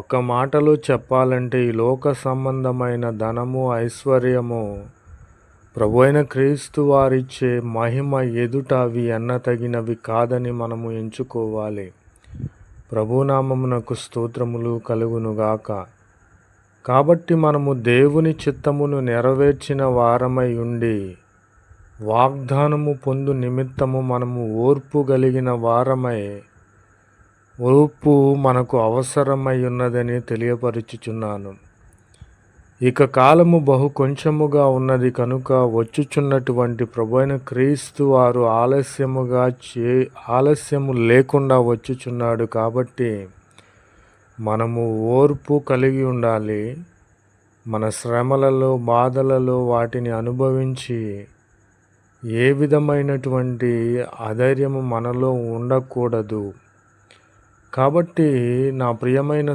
ఒక మాటలో చెప్పాలంటే ఈ లోక సంబంధమైన ధనము, ఐశ్వర్యము ప్రభువైన క్రీస్తు వారిచ్చే మహిమ ఎదుట అవి ఎన్నతగినవి కాదని మనము ఎంచుకోవాలి. ప్రభునామమునకు స్తోత్రములు కలుగునుగాక. కాబట్టి మనము దేవుని చిత్తమును నెరవేర్చిన వారమై ఉండి వాగ్దానము పొందు నిమిత్తము మనము ఓర్పు కలిగిన వారమై, ఓర్పు మనకు అవసరమై ఉన్నదని తెలియపరుచుచున్నాను. ఇక కాలము బహు కొంచెముగా ఉన్నది కనుక వచ్చుచున్నటువంటి ప్రభువైన క్రీస్తు వారు ఆలస్యము లేకుండా వచ్చుచున్నాడు. కాబట్టి మనము ఓర్పు కలిగి ఉండాలి. మన శ్రమలలో, బాధలలో వాటిని అనుభవించి ఏ విధమైనటువంటి అధైర్యము మనలో ఉండకూడదు. కాబట్టి నా ప్రియమైన